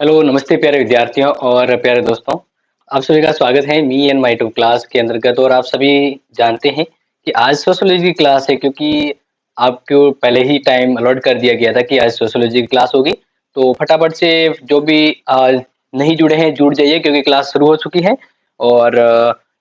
Hello, नमस्ते प्यारे विद्यार्थियों और प्यारे दोस्तों। आप सभी का स्वागत है me and my to class के अंतर्गत और आप सभी जानते हैं कि आज सोशियोलॉजी की क्लास है क्योंकि आपको पहले ही टाइम अलॉट कर दिया गया था कि आज सोशियोलॉजी की क्लास होगी। तो फटाफट से जो भी नहीं जुड़े हैं जुड़ जाइए क्योंकि क्लास शुरू हो चुकी है और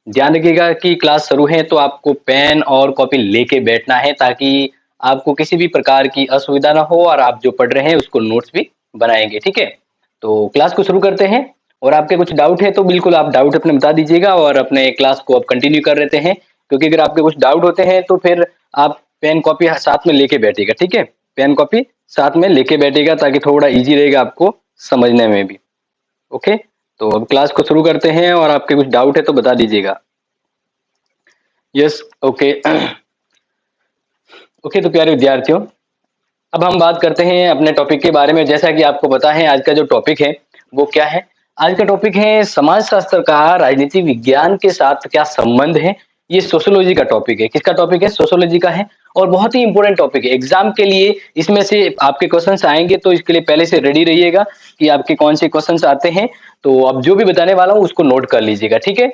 ध्यान रखिएगा कि क्लास शुरू है तो आपको पेन और कॉपी लेके बैठना है ताकि आपको किसी भी प्रकार की असुविधा ना हो और आप जो पढ़ रहे हैं उसको नोट्स भी बनाएँगे, ठीक है? तो क्लास को शुरू करते हैं और आपके कुछ डाउट है तो बिल्कुल आप डाउट अपने बता दीजिएगा और अपने क्लास को अब कंटिन्यू कर लेते हैं क्योंकि अगर आपके कुछ डाउट होते हैं तो फिर आप पेन कॉपी साथ में लेके बैठिएगा, ठीक है? पेन कॉपी साथ में लेके बैठिएगा ताकि थोड़ा इजी रहेगा आपको समझने में भी। ओके, तो अब क्लास को शुरू करते हैं और आपके कुछ डाउट है तो बता दीजिएगा। Yes, okay. ओके, तो प्यारे विद्यार्थियों, अब हम बात करते हैं अपने टॉपिक के बारे में। जैसा कि आपको पता है आज का जो टॉपिक है वो क्या है? आज का टॉपिक है समाजशास्त्र का राजनीति विज्ञान के साथ क्या संबंध है? ये सोशियोलॉजी का टॉपिक है। किसका टॉपिक है? सोशियोलॉजी का है और बहुत ही इंपॉर्टेंट टॉपिक है। एग्जाम के लिए इसमें से आपके क्वेश्चंस आएँगे तो इसके लिए पहले से रेडी रहिएगा कि आपके कौन से क्वेश्चंस आते हैं। तो अब जो भी बताने वाला हूँ उसको नोट कर लीजिएगा, ठीक है?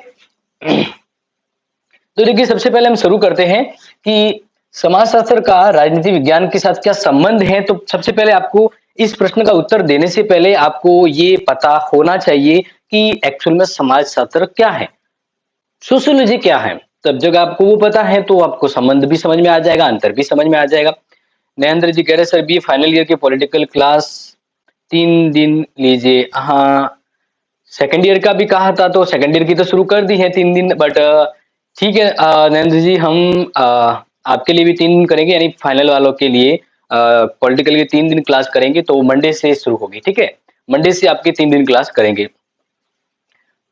तो देखिए सबसे पहले हम शुरू करते हैं कि समाजशास्त्र का राजनीति विज्ञान के साथ क्या संबंध है। तो सबसे पहले आपको इस प्रश्न का उत्तर देने से पहले आपको ये पता होना चाहिए कि एक्चुअल में समाजशास्त्र क्या है, सोशियोलॉजी क्या है। तब जब आपको वो पता है तो आपको संबंध भी समझ में आ जाएगा, अंतर भी समझ में आ जाएगा। नरेंद्र जी कह रहे सर बी फाइनल ईयर की पॉलिटिकल क्लास 3 दिन लीजिए। हाँ, सेकंड ईयर का भी कहा था तो सेकंड ईयर की तो शुरू कर दी है 3 दिन, बट ठीक है नरेंद्र जी, हम आपके लिए भी 3 दिन करेंगे यानी फाइनल वालों के लिए पॉलिटिकल के 3 दिन क्लास करेंगे तो मंडे से शुरू होगी, ठीक है? मंडे से आपके 3 दिन क्लास करेंगे।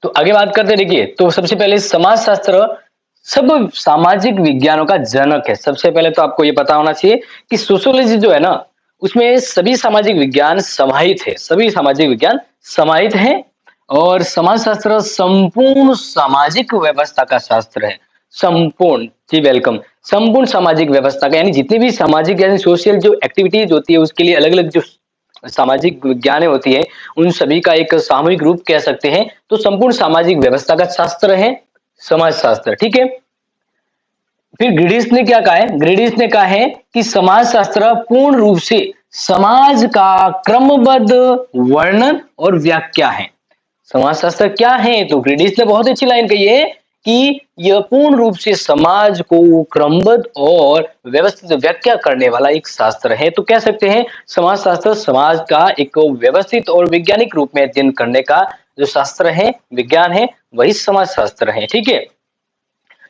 तो आगे बात करते हैं। देखिए तो सबसे पहले समाजशास्त्र सब सामाजिक विज्ञानों का जनक है। सबसे पहले तो आपको ये पता होना चाहिए कि सोशियोलॉजी जो है ना उसमें सभी सामाजिक विज्ञान समाहित है, सभी सामाजिक विज्ञान समाहित है और समाजशास्त्र संपूर्ण सामाजिक व्यवस्था का शास्त्र है। संपूर्ण, जी वेलकम। संपूर्ण सामाजिक व्यवस्था का यानी जितनी भी सामाजिक यानी सोशल जो एक्टिविटीज होती है उसके लिए अलग अलग जो सामाजिक विज्ञानें होती है उन सभी का एक सामूहिक रूप कह सकते हैं। तो संपूर्ण सामाजिक व्यवस्था का शास्त्र है समाजशास्त्र, ठीक है? फिर ग्रीडिस ने क्या कहा है? ग्रीडिस ने कहा है कि समाजशास्त्र पूर्ण रूप से समाज का क्रमबद्ध वर्णन और व्याख्या है। समाजशास्त्र क्या है? तो ग्रीडिस ने बहुत अच्छी लाइन कही है कि यह पूर्ण रूप से समाज को क्रमबद्ध और व्यवस्थित व्याख्या करने वाला एक शास्त्र है। तो कह सकते हैं समाजशास्त्र समाज का एक व्यवस्थित और वैज्ञानिक रूप में अध्ययन करने का जो शास्त्र है, विज्ञान है, वही समाजशास्त्र है, ठीक है?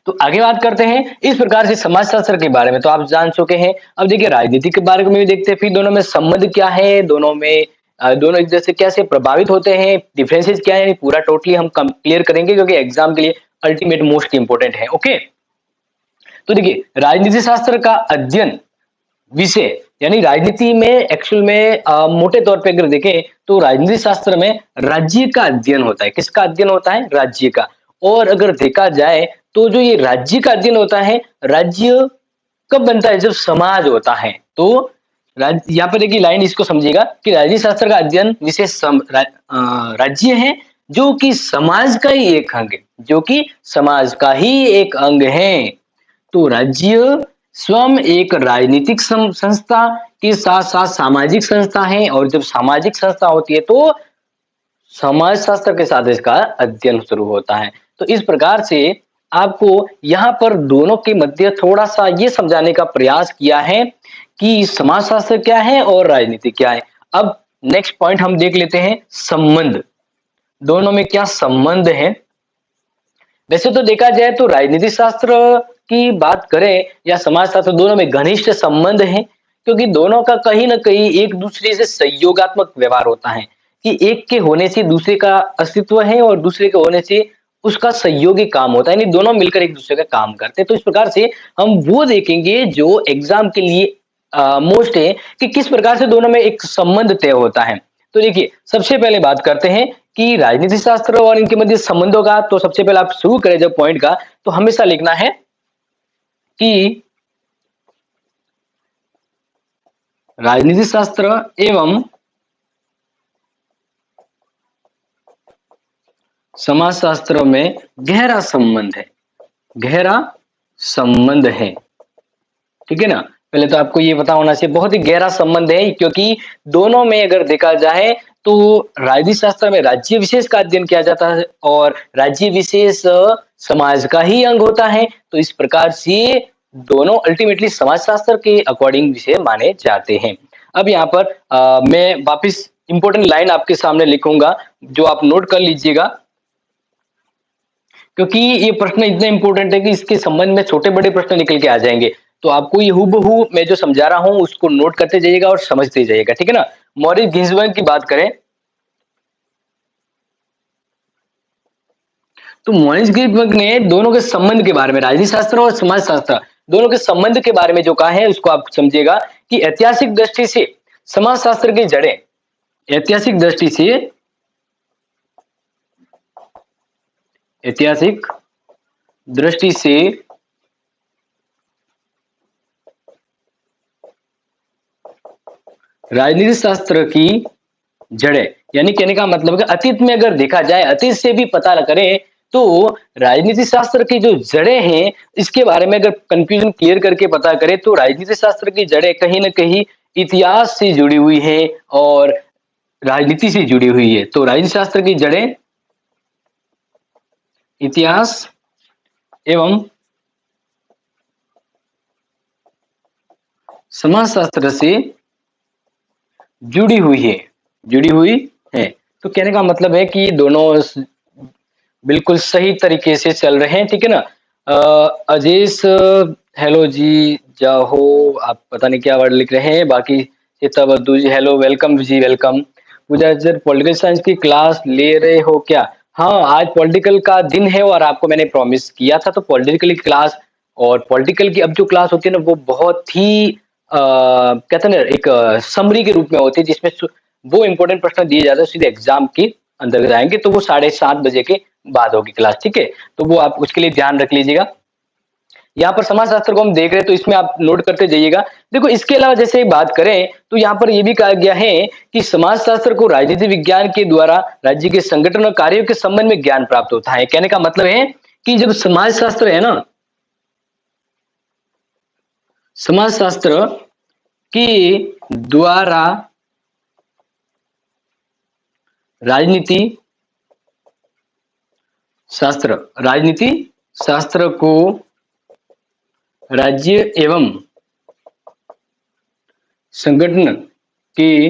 तो आगे बात करते हैं इस प्रकार से समाजशास्त्र के बारे में तो आप जान चुके हैं। अब देखिए राजनीति के बारे में भी देखते हैं, फिर दोनों में संबंध क्या है, दोनों में दोनों एक दूसरे से कैसे प्रभावित होते हैं, डिफरेंसेस क्या है, पूरा टोटली हम क्लियर करेंगे क्योंकि एग्जाम के लिए अल्टीमेट मोस्ट इंपोर्टेंट है। ओके, तो देखिए राजनीति शास्त्र का अध्ययन विषय यानी राजनीति में एक्चुअल में मोटे तौर पे अगर देखें तो राजनीति शास्त्र में राज्य का अध्ययन होता है। किसका अध्ययन होता है? राज्य का। और अगर देखा जाए तो जो ये राज्य का अध्ययन होता है, राज्य कब बनता है? जब समाज होता है। तो यहाँ पर देखिए लाइन इसको समझिएगा कि राजनीति शास्त्र का अध्ययन विशेष राज्य है जो कि समाज का ही एक अंग है, जो कि समाज का ही एक अंग है। तो राज्य स्वयं एक राजनीतिक संस्था के साथ साथ सामाजिक संस्था है और जब सामाजिक संस्था होती है तो समाजशास्त्र के साथ इसका अध्ययन शुरू होता है। तो इस प्रकार से आपको यहाँ पर दोनों के मध्य थोड़ा सा ये समझाने का प्रयास किया है कि समाजशास्त्र क्या है और राजनीति क्या है। अब नेक्स्ट पॉइंट हम देख लेते हैं, संबंध। दोनों में क्या संबंध है? वैसे तो देखा जाए तो राजनीति शास्त्र की बात करें या समाजशास्त्र, दोनों में घनिष्ठ संबंध है क्योंकि दोनों का कहीं ना कहीं एक दूसरे से सहयोगात्मक व्यवहार होता है कि एक के होने से दूसरे का अस्तित्व है और दूसरे के होने से उसका सहयोगी काम होता है, यानी दोनों मिलकर एक दूसरे का काम करते हैं। तो इस प्रकार से हम वो देखेंगे जो एग्जाम के लिए मोस्ट है कि किस प्रकार से दोनों में एक संबंध तय होता है। तो देखिए सबसे पहले बात करते हैं कि राजनीति शास्त्र और इनके मध्य संबंधों का। तो सबसे पहले आप शुरू करें जब पॉइंट का तो हमेशा लिखना है कि राजनीति शास्त्र एवं समाजशास्त्र में गहरा संबंध है, गहरा संबंध है, ठीक है ना। पहले तो आपको ये पता होना चाहिए बहुत ही गहरा संबंध है, क्योंकि दोनों में अगर देखा जाए तो राजनीति शास्त्र में राज्य विशेष का अध्ययन किया जाता है और राज्य विशेष समाज का ही अंग होता है। तो इस प्रकार से दोनों अल्टीमेटली समाजशास्त्र के अकॉर्डिंग विषय माने जाते हैं। अब यहाँ पर मैं वापस इंपॉर्टेंट लाइन आपके सामने लिखूंगा जो आप नोट कर लीजिएगा, क्योंकि ये प्रश्न इतना इंपॉर्टेंट है कि इसके संबंध में छोटे बड़े प्रश्न निकल के आ जाएंगे। तो आपको ये हूबहू मैं जो समझा रहा हूं उसको नोट करते जाइएगा और समझते जाइएगा, ठीक है ना। मॉरिस गिन्सबर्ग की बात करें तो मॉरिस गिन्सबर्ग ने दोनों के संबंध के बारे में, राजनीति शास्त्र और समाज शास्त्र दोनों के संबंध के बारे में जो कहा है उसको आप समझिएगा कि ऐतिहासिक दृष्टि से समाजशास्त्र की जड़ें, ऐतिहासिक दृष्टि से, ऐतिहासिक दृष्टि से राजनीति शास्त्र की जड़ें, यानी कहने का मतलब है अतीत में अगर देखा जाए, अतीत से भी पता करें तो राजनीति शास्त्र की जो जड़ें हैं इसके बारे में अगर कंफ्यूजन क्लियर करके पता करें तो राजनीति शास्त्र की जड़ें कहीं न कहीं इतिहास से जुड़ी हुई है और राजनीति से जुड़ी हुई है। तो राजनीति शास्त्र की जड़ें इतिहास एवं समाजशास्त्र से जुड़ी हुई है, जुड़ी हुई है। तो कहने का मतलब है कि दोनों बिल्कुल सही तरीके से चल रहे हैं, ठीक है ना। अजेश हेलो जी, जाहो आप पता नहीं क्या वर्ड लिख रहे हैं, बाकी चित्ताबद्दू जी हेलो, वेलकम जी, वेलकम। पूजा सर पॉलिटिकल साइंस की क्लास ले रहे हो क्या? हाँ, आज पॉलिटिकल का दिन है और आपको मैंने प्रॉमिस किया था, तो पॉलिटिकल की क्लास और पॉलिटिकल की अब जो क्लास होती है ना वो बहुत ही कहते हैं ना एक समरी के रूप में होती है, जिसमें वो इंपॉर्टेंट प्रश्न दिए जाते हैं सीधे एग्जाम के अंतर्गत आएंगे। तो वो 7:30 बजे के बाद होगी क्लास, ठीक है। तो वो आप उसके लिए ध्यान रख लीजिएगा। यहाँ पर समाजशास्त्र को हम देख रहे हैं तो इसमें आप नोट करते जाइएगा। देखो इसके अलावा जैसे बात करें तो यहाँ पर ये भी कहा गया है कि समाजशास्त्र को राजनीति विज्ञान के द्वारा राज्य के संगठन और कार्यों के संबंध में ज्ञान प्राप्त होता है। कहने का मतलब है कि जब समाजशास्त्र है ना, समाजशास्त्र के द्वारा राजनीति शास्त्र, राजनीति शास्त्र को राज्य एवं संगठन के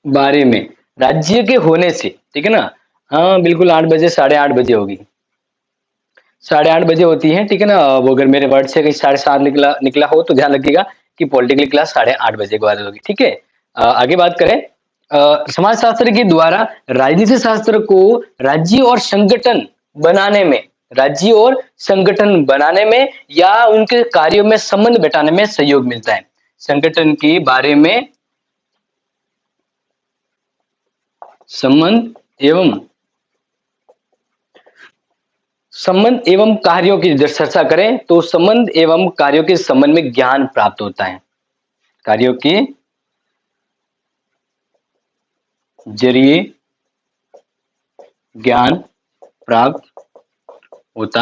बारे में, राज्य के होने से, ठीक है ना। हाँ बिल्कुल 8 बजे, 8:30 बजे होगी, 8:30 बजे होती है, ठीक है ना। वो अगर मेरे वर्ड से कहीं 7:30 निकला निकला हो तो ध्यान रखिएगा कि पॉलिटिकल क्लास 8:30 बजे के बाद होगी, ठीक है। आगे बात करें समाजशास्त्र के द्वारा राजनीति शास्त्र को राज्य और संगठन बनाने में, राज्य और संगठन बनाने में या उनके कार्यों में संबंध बैठाने में सहयोग मिलता है। संगठन के बारे में संबंध एवं कार्यों की चर्चा करें तो संबंध एवं कार्यों के संबंध में ज्ञान प्राप्त होता है, कार्यों के जरिए ज्ञान प्राप्त होता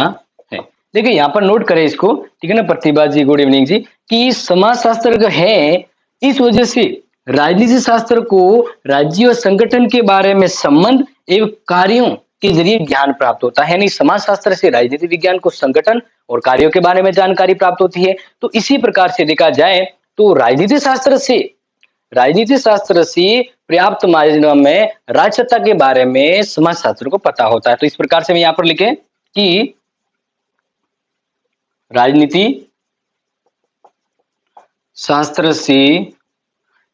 है। देखिए यहाँ पर नोट करें इसको, ठीक है ना। प्रतिभा जी गुड इवनिंग जी, कि समाजशास्त्र है इस वजह से राजनीति शास्त्र को राज्य और संगठन के बारे में संबंध एवं कार्यों के जरिए ज्ञान प्राप्त होता है। यानी समाजशास्त्र से राजनीति विज्ञान को संगठन और कार्यों के बारे में जानकारी प्राप्त होती है। तो इसी प्रकार से देखा जाए तो राजनीति शास्त्र से पर्याप्त मात्रा में राजसत्ता के बारे में समाजशास्त्र को पता होता है। तो इस प्रकार से मैं यहाँ पर लिखे कि राजनीति शास्त्र से,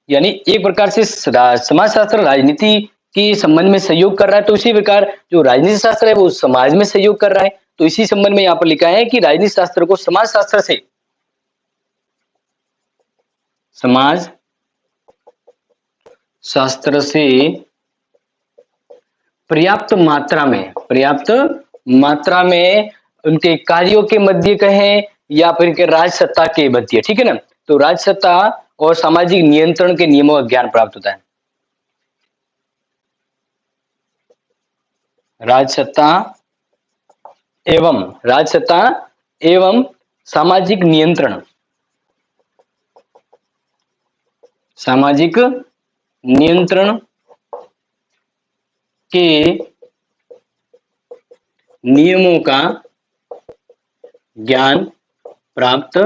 यानी एक प्रकार से समाजशास्त्र राजनीति के संबंध में सहयोग कर रहा है, तो इसी प्रकार जो राजनीति शास्त्र है वो समाज में सहयोग कर रहा है। तो इसी संबंध में यहाँ पर लिखा है कि राजनीति शास्त्र को समाजशास्त्र से, समाज शास्त्र से पर्याप्त मात्रा में उनके कार्यों के मध्य कहें या फिर राजसत्ता के मध्य, ठीक है ना। तो राजसत्ता और सामाजिक नियंत्रण के नियमों का ज्ञान प्राप्त होता है। राजसत्ता राजसत्ता एवं सामाजिक नियंत्रण, सामाजिक नियंत्रण के नियमों का ज्ञान प्राप्त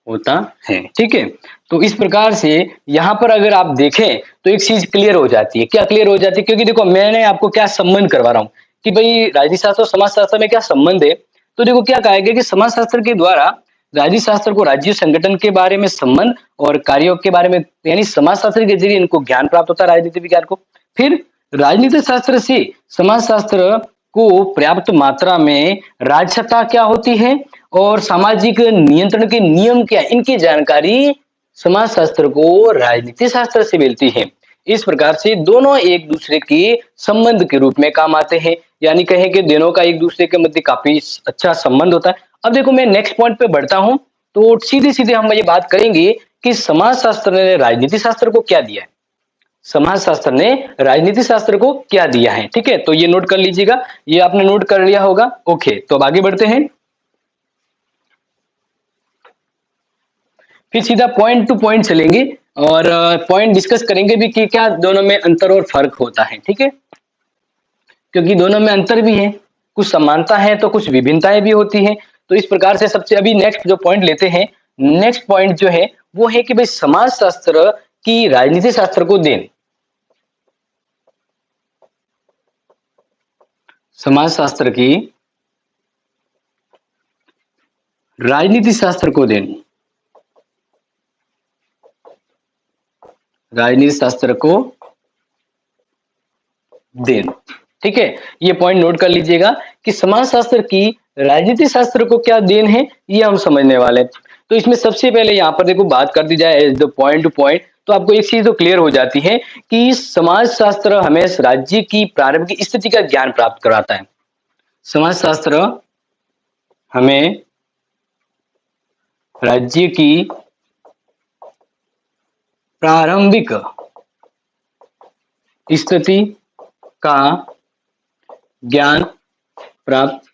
होता है। ठीक है, तो इस प्रकार से यहाँ पर अगर आप देखें तो एक चीज क्लियर हो जाती है। क्या क्लियर हो जाती है? क्योंकि देखो मैंने आपको क्या संबंध करवा रहा हूँ कि भाई राजनीति शास्त्र और समाज शास्त्र में क्या संबंध है। तो देखो क्या कहा गया कि समाज शास्त्र के द्वारा राजनीति शास्त्र को राज्य संगठन के बारे में संबंध और कार्यों के बारे में, यानी समाज शास्त्र के जरिए इनको ज्ञान प्राप्त होता है राजनीति विज्ञान को। फिर राजनीति शास्त्र से समाज शास्त्र को पर्याप्त मात्रा में राजसत्ता क्या होती है और सामाजिक नियंत्रण के नियम क्या, इनकी जानकारी समाज शास्त्र को राजनीति शास्त्र से मिलती है। इस प्रकार से दोनों एक दूसरे के संबंध के रूप में काम आते हैं, यानी कहें कि दोनों का एक दूसरे के मध्य काफी अच्छा संबंध होता है। अब देखो मैं नेक्स्ट पॉइंट पे बढ़ता हूं, तो सीधे सीधे हम ये बात करेंगे कि समाज शास्त्र ने राजनीति शास्त्र को क्या दिया है। समाज शास्त्र ने राजनीति शास्त्र को क्या दिया है, ठीक है, तो ये नोट कर लीजिएगा, ये आपने नोट कर लिया होगा। ओके, तो अब आगे बढ़ते हैं, फिर सीधा पॉइंट टू पॉइंट चलेंगे और पॉइंट डिस्कस करेंगे भी कि क्या दोनों में अंतर और फर्क होता है। ठीक है, क्योंकि दोनों में अंतर भी है, कुछ समानता है तो कुछ विभिन्नताएं भी होती हैं। तो इस प्रकार से सबसे अभी नेक्स्ट जो पॉइंट लेते हैं, नेक्स्ट पॉइंट जो है वो है कि भाई समाज शास्त्र की राजनीति शास्त्र को देन, समाज शास्त्र की राजनीति शास्त्र को देन, राजनीति शास्त्र को देन। ठीक है, ये पॉइंट नोट कर लीजिएगा कि समाज शास्त्र की राजनीति शास्त्र को क्या देन है, ये हम समझने वाले हैं। तो इसमें सबसे पहले यहाँ पर देखो बात कर दी जाए as the point to point, तो आपको एक चीज तो क्लियर हो जाती है कि समाज शास्त्र हमें राज्य की प्रारंभिक स्थिति का ज्ञान प्राप्त कराता है। समाज शास्त्र हमें राज्य की प्रारंभिक स्थिति का ज्ञान प्राप्त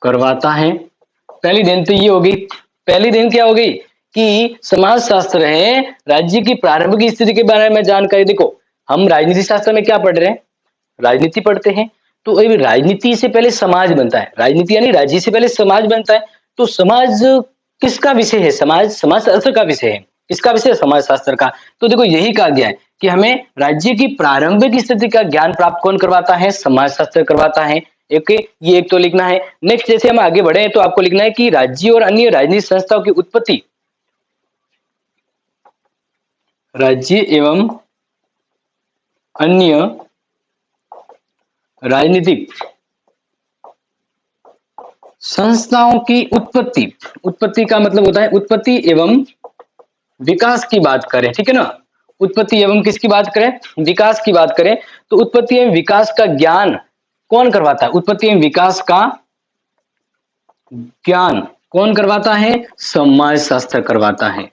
करवाता है। पहली दिन तो ये होगी, पहली दिन क्या होगी कि समाज शास्त्र है राज्य की प्रारंभिक स्थिति के बारे में जानकारी। देखो हम राजनीति शास्त्र में क्या पढ़ रहे हैं, राजनीति पढ़ते हैं, तो राजनीति से पहले समाज बनता है, राजनीति यानी राज्य से पहले समाज बनता है। तो समाज किसका विषय है, समाज समाज शास्त्र का विषय है। किसका विषय, समाज शास्त्र का। तो देखो यही कहा गया है कि हमें राज्य की प्रारंभिक स्थिति का ज्ञान प्राप्त कौन करवाता है, समाज शास्त्र करवाता है। ओके, ये एक तो लिखना है। नेक्स्ट जैसे हम आगे बढ़े तो आपको लिखना है कि राज्य और अन्य राजनीतिक संस्थाओं की उत्पत्ति, राज्य एवं अन्य राजनीतिक संस्थाओं की उत्पत्ति, उत्पत्ति का मतलब होता है उत्पत्ति एवं विकास की बात करें, ठीक है ना। उत्पत्ति एवं किसकी बात करें, विकास की बात करें, तो उत्पत्ति एवं विकास का ज्ञान कौन करवाता है, उत्पत्ति एवं विकास का ज्ञान कौन करवाता है, समाज शास्त्र करवाता है।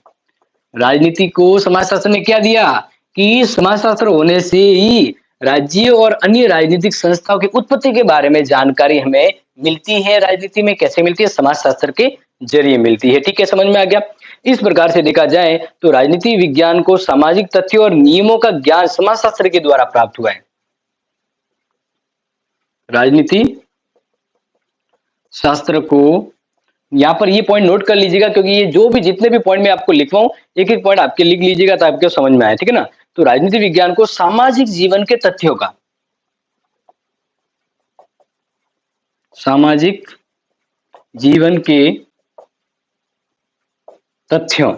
राजनीति को समाज शास्त्र ने क्या दिया कि समाज शास्त्र होने से ही राज्य और अन्य राजनीतिक संस्थाओं की उत्पत्ति के बारे में जानकारी हमें मिलती है। राजनीति में कैसे मिलती है, समाज शास्त्र के जरिए मिलती है। ठीक है, समझ में आ गया। इस प्रकार से देखा जाए तो राजनीति विज्ञान को सामाजिक तथ्यों और नियमों का ज्ञान समाज शास्त्र के द्वारा प्राप्त हुआ है। राजनीति शास्त्र को, यहाँ पर ये पॉइंट नोट कर लीजिएगा क्योंकि ये जो भी जितने भी पॉइंट मैं आपको लिखवाऊं एक एक पॉइंट आपके लिख लीजिएगा तो आपको समझ में आए, ठीक है ना। तो राजनीति विज्ञान को सामाजिक जीवन के तथ्यों का, सामाजिक जीवन के तथ्यों,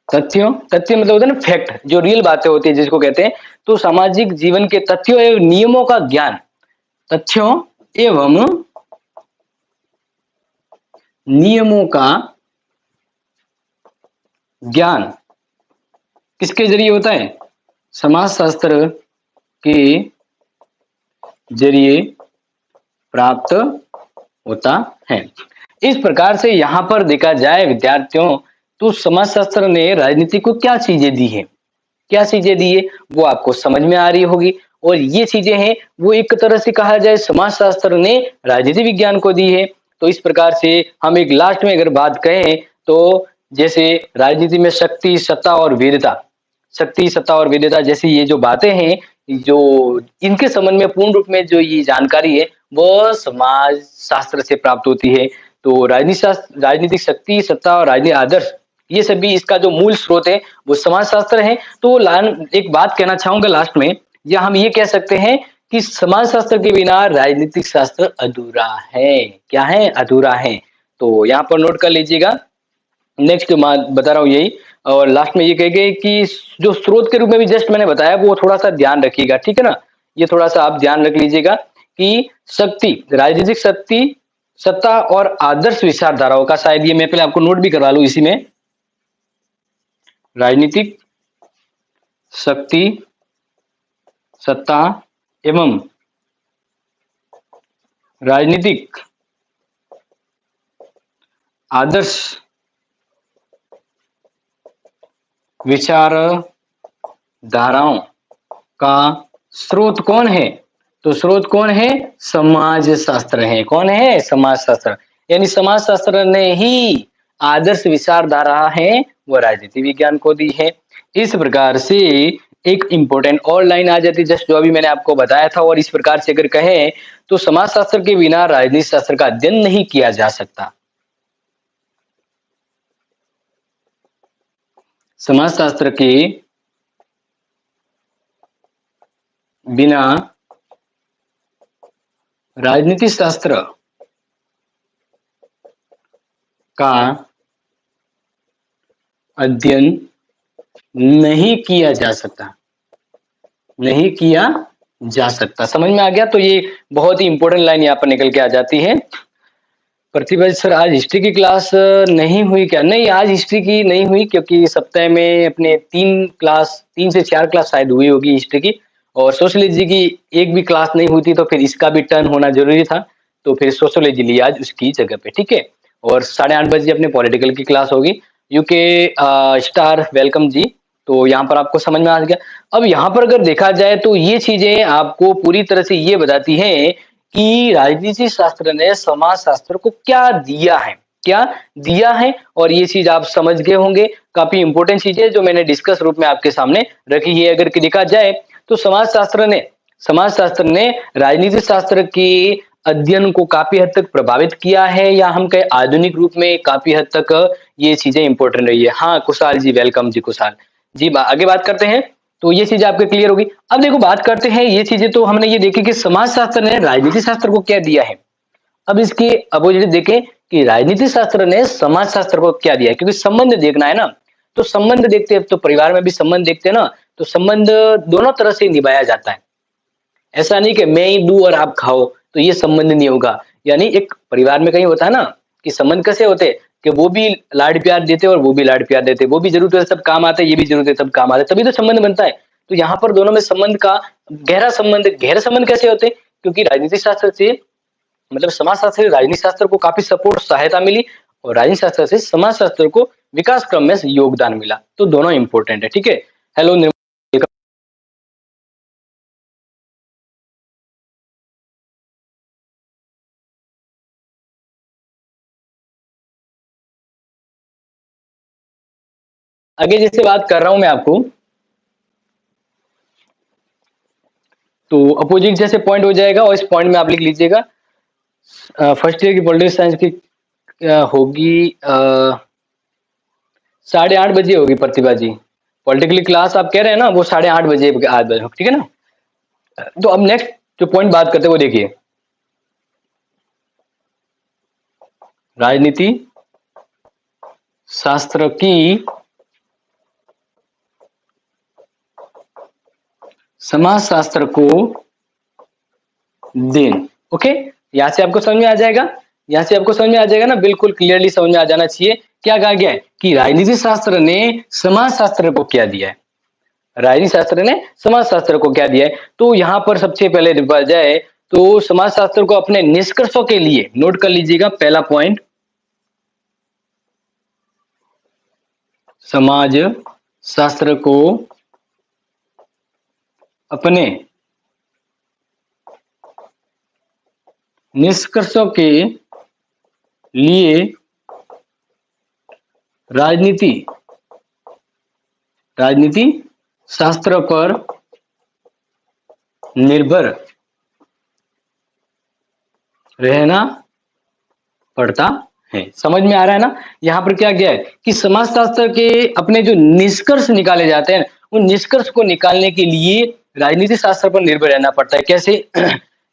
तथ्यों तथ्य मतलब होता है ना फैक्ट, जो रियल बातें होती है जिसको कहते हैं। तो सामाजिक जीवन के तथ्यों एवं नियमों का ज्ञान, तथ्यों एवं नियमों का ज्ञान किसके जरिए होता है, समाज शास्त्र के जरिए प्राप्त होता है। इस प्रकार से यहां पर देखा जाए विद्यार्थियों तो समाज शास्त्र ने राजनीति को क्या चीजें दी है, क्या चीजें दी है वो आपको समझ में आ रही होगी। और ये चीजें हैं वो एक तरह से कहा जाए समाजशास्त्र ने राजनीति विज्ञान को दी है। तो इस प्रकार से हम एक लास्ट में अगर बात कहें तो जैसे राजनीति में शक्ति, सत्ता और वीरता, शक्ति, सत्ता और वेद्यता जैसी ये जो बातें हैं, जो इनके संबंध में पूर्ण रूप में जो ये जानकारी है, वह समाज शास्त्र से प्राप्त होती है। तो राजनीतिक शक्ति, सत्ता और राजनीतिक आदर्श, ये सभी इसका जो मूल स्रोत है, वो समाज शास्त्र है। तो एक बात कहना चाहूंगा लास्ट में, या हम ये कह सकते हैं कि समाज शास्त्र के बिना राजनीतिक शास्त्र अधूरा है। क्या है? अधूरा है। तो यहाँ पर नोट कर लीजिएगा। नेक्स्ट बता रहा हूँ यही। और लास्ट में ये कह गए कि जो स्रोत के रूप में भी जस्ट मैंने बताया वो थोड़ा सा ध्यान रखिएगा, ठीक है ना। ये थोड़ा सा आप ध्यान रख लीजिएगा कि शक्ति, राजनीतिक शक्ति, सत्ता और आदर्श विचारधाराओं का, शायद ये मैं पहले आपको नोट भी करवा लूं इसी में। राजनीतिक शक्ति, सत्ता एवं राजनीतिक आदर्श विचारधाराओं का स्रोत कौन है? तो स्रोत कौन है? समाज शास्त्र है। कौन है? समाज शास्त्र। यानी समाज शास्त्र ने ही आदर्श विचारधारा है वो राजनीति विज्ञान को दी है। इस प्रकार से एक इंपॉर्टेंट और लाइन आ जाती है जस्ट जो अभी मैंने आपको बताया था। और इस प्रकार से अगर कहें तो समाज शास्त्र के बिना राजनीति शास्त्र का अध्ययन नहीं किया जा सकता। समाज शास्त्र के बिना राजनीति शास्त्र का अध्ययन नहीं किया जा सकता, नहीं किया जा सकता। समझ में आ गया? तो ये बहुत ही इंपॉर्टेंट लाइन यहाँ पर निकल के आ जाती है। प्रतिभा सर आज हिस्ट्री की क्लास नहीं हुई क्या? नहीं, आज हिस्ट्री की नहीं हुई क्योंकि सप्ताह में अपने 3 से 4 क्लास शायद हुई होगी हिस्ट्री की। और सोशियोलॉजी की एक भी क्लास नहीं हुई थी, तो फिर इसका भी टर्न होना जरूरी था। तो फिर सोशियोलॉजी ली आज उसकी जगह पे, ठीक है। और 8:30 बजे अपने पॉलिटिकल की क्लास होगी। यूके स्टार वेलकम जी। तो यहाँ पर आपको समझ में आ गया। अब यहाँ पर अगर देखा जाए तो ये चीजें आपको पूरी तरह से ये बताती हैं कि राजनीति शास्त्र ने समाज शास्त्र को क्या दिया है, क्या दिया है। और ये चीज आप समझ गए होंगे। काफी इंपॉर्टेंट चीजें जो मैंने डिस्कस रूप में आपके सामने रखी है। अगर देखा जाए तो समाज शास्त्र ने राजनीति शास्त्र के अध्ययन को काफी हद तक प्रभावित किया है, या हम कहें आधुनिक रूप में काफी हद तक ये चीजें इंपॉर्टेंट रही है। हाँ कुशाल जी, वेलकम जी कुशाल जी। आगे बात करते हैं। तो ये चीजें आपके क्लियर होगी। अब देखो बात करते हैं, ये चीजें तो हमने ये देखी कि समाज शास्त्र ने राजनीति शास्त्र को क्या दिया है। अब इसके अपोजिट देखें कि राजनीति शास्त्र ने समाज शास्त्र को क्या दिया है, क्योंकि संबंध देखना है ना। तो संबंध देखते हैं, तो परिवार में भी संबंध देखते हैं ना। तो संबंध दोनों तरह से निभाया जाता है। ऐसा नहीं कि मैं ही दूं और आप खाओ, तो ये संबंध नहीं होगा। यानी एक परिवार में कहीं होता है ना कि संबंध कैसे होते हैं कि वो भी लाड प्यार देते और वो भी लाड प्यार देते, वो भी जरूरत है सब काम आते हैं, ये भी जरूरत है सब काम आते हैं, तभी तो संबंध बनता है। तो यहाँ पर दोनों में संबंध का गहरा संबंध कैसे होते हैं? क्योंकि राजनीति शास्त्र से, मतलब समाज शास्त्र से राजनीति शास्त्र को काफी सपोर्ट, सहायता मिली। और राजनीति शास्त्र से समाज शास्त्र को विकास क्रम में योगदान मिला। तो दोनों इंपॉर्टेंट है, ठीक है। हेलो, आगे जैसे बात कर रहा हूं मैं आपको, तो अपोजिट जैसे पॉइंट हो जाएगा। और इस पॉइंट में आप लिख लीजिएगा फर्स्ट ईयर की पॉलिटिकल साइंस की होगी 8:30 बजे होगी प्रतिभा जी। पॉलिटिकल क्लास आप कह रहे हैं ना, वो 8:30 बजे 8 बजे, ठीक है ना। तो अब नेक्स्ट जो पॉइंट बात करते हैं वो देखिए, राजनीति शास्त्र की समाज शास्त्र को देन। ओके, यहां से आपको समझ में आ जाएगा, यहां से आपको समझ में आ जाएगा ना, बिल्कुल क्लियरली समझ में आ जाना चाहिए। क्या कहा गया है कि राजनीति शास्त्र ने समाज शास्त्र को क्या दिया है, राजनीति शास्त्र ने समाज शास्त्र को क्या दिया है। तो यहां पर सबसे पहले देखा जाए तो समाज शास्त्र को अपने निष्कर्षों के लिए नोट कर लीजिएगा। पहला पॉइंट, समाज शास्त्र को अपने निष्कर्षों के लिए राजनीति राजनीति शास्त्र पर निर्भर रहना पड़ता है। समझ में आ रहा है ना? यहाँ पर क्या क्या है कि समाजशास्त्र के अपने जो निष्कर्ष निकाले जाते हैं, उन निष्कर्ष को निकालने के लिए राजनीति शास्त्र पर निर्भर रहना पड़ता है। कैसे?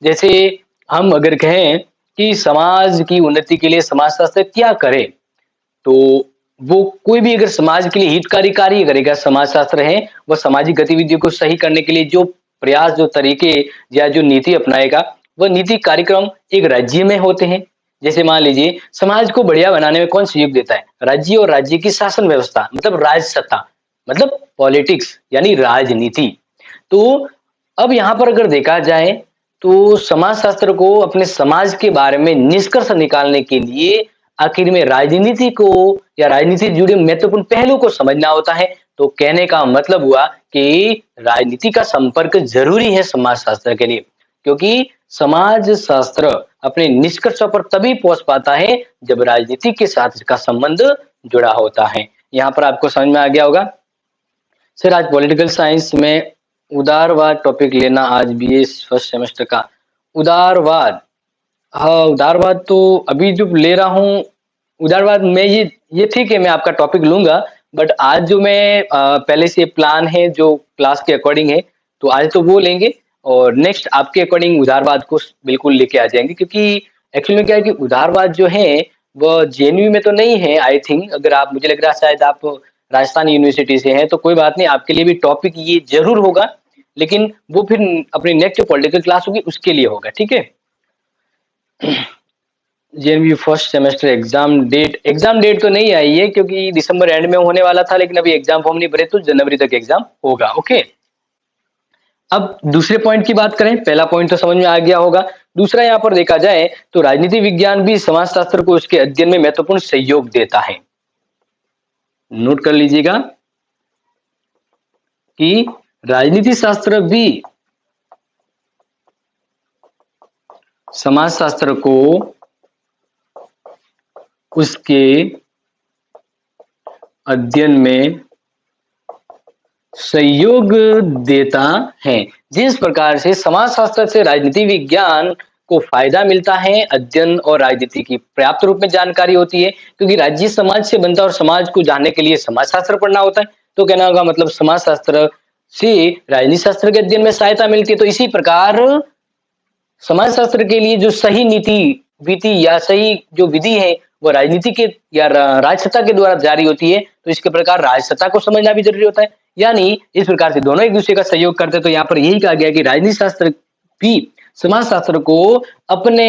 जैसे हम अगर कहें कि समाज की उन्नति के लिए समाजशास्त्र क्या करे, तो वो कोई भी अगर समाज के लिए हितकारी कार्य करेगा, समाजशास्त्र है, वह सामाजिक गतिविधियों को सही करने के लिए जो प्रयास, जो तरीके या जो नीति अपनाएगा, वह नीति कार्यक्रम एक राज्य में होते हैं। जैसे मान लीजिए समाज को बढ़िया बनाने में कौन सहयोग देता है? राज्य और राज्य की शासन व्यवस्था, मतलब राजसत्ता, मतलब पॉलिटिक्स यानी राजनीति। तो अब यहाँ पर अगर देखा जाए तो समाजशास्त्र को अपने समाज के बारे में निष्कर्ष निकालने के लिए आखिर में राजनीति को या राजनीति से जुड़े महत्वपूर्ण पहलू को समझना होता है। तो कहने का मतलब हुआ कि राजनीति का संपर्क जरूरी है समाजशास्त्र के लिए, क्योंकि समाज शास्त्र अपने निष्कर्षों पर तभी पहुंच पाता है जब राजनीति के साथ इसका संबंध जुड़ा होता है। यहाँ पर आपको समझ में आ गया होगा। सर आज पॉलिटिकल साइंस में उदारवाद टॉपिक लेना, आज बीए फर्स्ट सेमेस्टर का उदारवाद। हाँ, उदारवाद तो अभी जो ले रहा हूँ, उदारवाद में ये ठीक है, मैं आपका टॉपिक लूंगा, बट आज जो मैं पहले से प्लान है जो क्लास के अकॉर्डिंग है, तो आज तो वो लेंगे और नेक्स्ट आपके अकॉर्डिंग उदारवाद को बिल्कुल लेके आ जाएंगे। क्योंकि एक्चुअली में क्या है कि उदारवाद जो है वह जेएनयू में तो नहीं है आई थिंक, अगर आप, मुझे लग रहा है शायद आप राजस्थान यूनिवर्सिटी से हैं, तो कोई बात नहीं, आपके लिए भी टॉपिक ये जरूर होगा, लेकिन वो फिर अपनी नेक्स्ट पॉलिटिकल क्लास होगी उसके लिए होगा, ठीक है। JNU first semester exam date तो नहीं आई है क्योंकि दिसंबर एंड में होने वाला था, लेकिन अभी एग्जाम फॉर्म नहीं भरे तो जनवरी तक एग्जाम होगा। ओके, अब दूसरे पॉइंट की बात करें, पहला पॉइंट तो समझ में आ गया होगा। दूसरा यहाँ पर देखा जाए तो राजनीति विज्ञान भी समाजशास्त्र को उसके अध्ययन में महत्वपूर्ण सहयोग देता है। नोट कर लीजिएगा कि राजनीति शास्त्र भी समाजशास्त्र को उसके अध्ययन में सहयोग देता है। जिस प्रकार से समाजशास्त्र से राजनीति विज्ञान को फायदा मिलता है, अध्ययन और राजनीति की पर्याप्त रूप में जानकारी होती है, क्योंकि राज्य समाज से बनता है और समाज को जानने के लिए समाजशास्त्र पढ़ना होता है। तो कहना होगा मतलब समाजशास्त्र से राजनीति शास्त्र के अध्ययन में सहायता मिलती है। तो इसी प्रकार समाजशास्त्र के लिए जो सही नीति विधि या सही जो विधि है वो राजनीति के या राजसत्ता के द्वारा जारी होती है, तो इसके प्रकार राजसत्ता को समझना भी जरूरी होता है। यानी इस प्रकार से दोनों एक दूसरे का सहयोग करते हैं। तो यहाँ पर यही कहा गया कि राजनीति शास्त्र भी समाजशास्त्र को अपने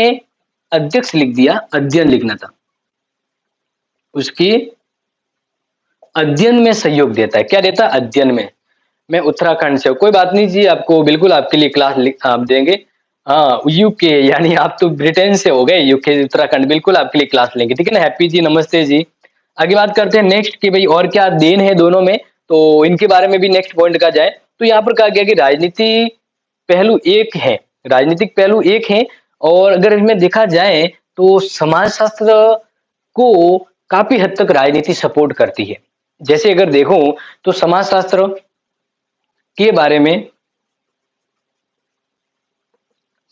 अध्यक्ष लिख दिया, अध्ययन लिखना था, उसकी अध्ययन में सहयोग देता है। क्या देता है? अध्ययन में। मैं उत्तराखंड से हूँ, कोई बात नहीं जी, आपको बिल्कुल आपके लिए क्लास देंगे। हाँ, यूके यानी आप तो ब्रिटेन से हो गए, यूके उत्तराखंड, बिल्कुल आपके लिए क्लास लेंगे, ठीक है ना। हैप्पी जी, नमस्ते जी। आगे बात करते हैं नेक्स्ट कि भाई और क्या देन है दोनों में, तो इनके बारे में भी नेक्स्ट पॉइंट का जाए। तो यहाँ पर कहा गया कि राजनीति पहलू एक है, राजनीतिक पहलू एक है, और अगर इसमें देखा जाए तो समाजशास्त्र को काफी हद तक राजनीति सपोर्ट करती है। जैसे अगर देखो तो समाजशास्त्र के बारे में,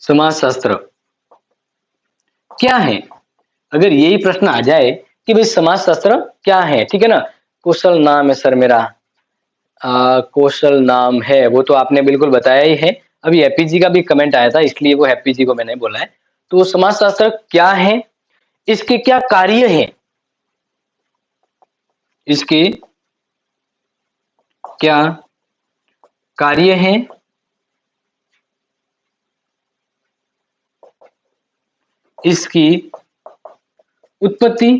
समाजशास्त्र क्या है, अगर यही प्रश्न आ जाए कि भाई समाजशास्त्र क्या है, ठीक है ना। कौशल नाम है सर मेरा, कौशल नाम है, वो तो आपने बिल्कुल बताया ही है। अभी हैप्पी जी का भी कमेंट आया था, इसलिए वो हैप्पी जी को मैंने बोला है। तो समाजशास्त्र क्या है, इसके क्या कार्य हैं, इसके क्या कार्य हैं, इसकी उत्पत्ति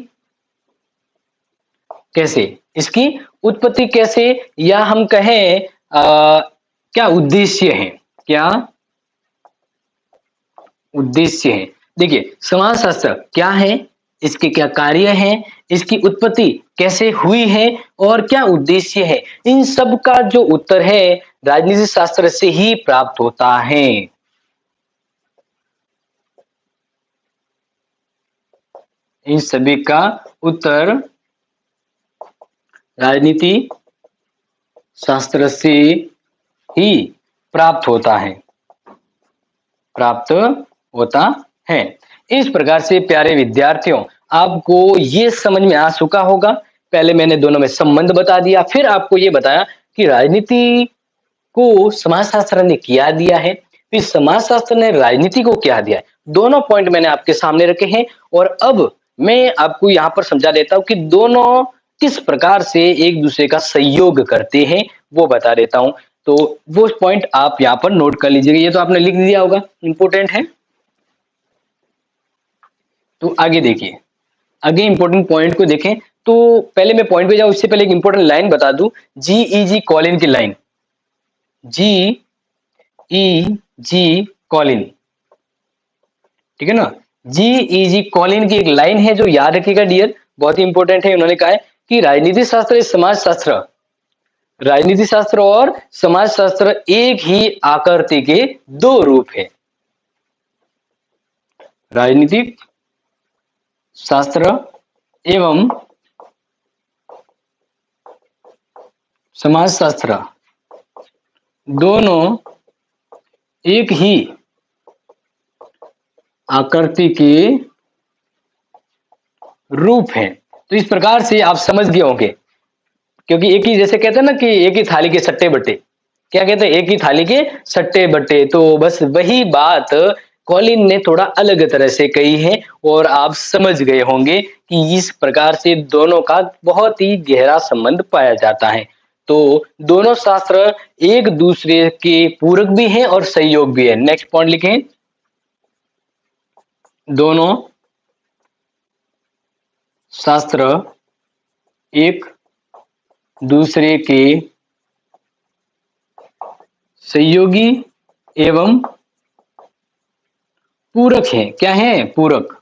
कैसे, इसकी उत्पत्ति कैसे, या हम कहें क्या उद्देश्य है, क्या उद्देश्य है। देखिए समाजशास्त्र क्या है, इसके क्या कार्य हैं, इसकी उत्पत्ति कैसे हुई है और क्या उद्देश्य है, इन सब का जो उत्तर है राजनीति शास्त्र से ही प्राप्त होता है। इन सभी का उत्तर राजनीति शास्त्र से ही प्राप्त होता है, प्राप्त होता है। इस प्रकार से प्यारे विद्यार्थियों, आपको ये समझ में आ चुका होगा। पहले मैंने दोनों में संबंध बता दिया, फिर आपको ये बताया कि राजनीति को समाजशास्त्र ने क्या दिया है, फिर समाजशास्त्र ने राजनीति को क्या दिया है। दोनों पॉइंट मैंने आपके सामने रखे हैं और अब मैं आपको यहाँ पर समझा देता हूँ कि दोनों किस प्रकार से एक दूसरे का सहयोग करते हैं, वो बता देता हूँ। तो वो पॉइंट आप यहाँ पर नोट कर लीजिएगा, ये तो आपने लिख दिया होगा, इंपॉर्टेंट है। तो आगे देखिए, आगे इंपॉर्टेंट पॉइंट को देखें। तो पहले मैं पॉइंट पे जाऊं उससे पहले एक इंपॉर्टेंट लाइन बता दूं, जीईजी कॉलिन की लाइन, जीईजी कॉलिन, ठीक है ना। जीईजी कॉलिन की एक लाइन है जो याद रखिएगा डियर, बहुत ही इंपॉर्टेंट है। उन्होंने कहा है कि राजनीति शास्त्र, समाज शास्त्र, राजनीति शास्त्र और समाज शास्त्र एक ही आकृति के दो रूप है। राजनीतिक शास्त्र एवं समाजशास्त्र दोनों एक ही आकृति के रूप हैं। तो इस प्रकार से आप समझ गए होंगे, क्योंकि एक ही, जैसे कहते हैं ना कि एक ही थाली के सट्टे बट्टे, क्या कहते हैं, एक ही थाली के सट्टे बट्टे। तो बस वही बात कॉलिन ने थोड़ा अलग तरह से कही है और आप समझ गए होंगे कि इस प्रकार से दोनों का बहुत ही गहरा संबंध पाया जाता है। तो दोनों शास्त्र एक दूसरे के पूरक भी हैं और सहयोग भी है। नेक्स्ट पॉइंट लिखें, दोनों शास्त्र एक दूसरे के सहयोगी एवं पूरक हैं। क्या है, पूरक,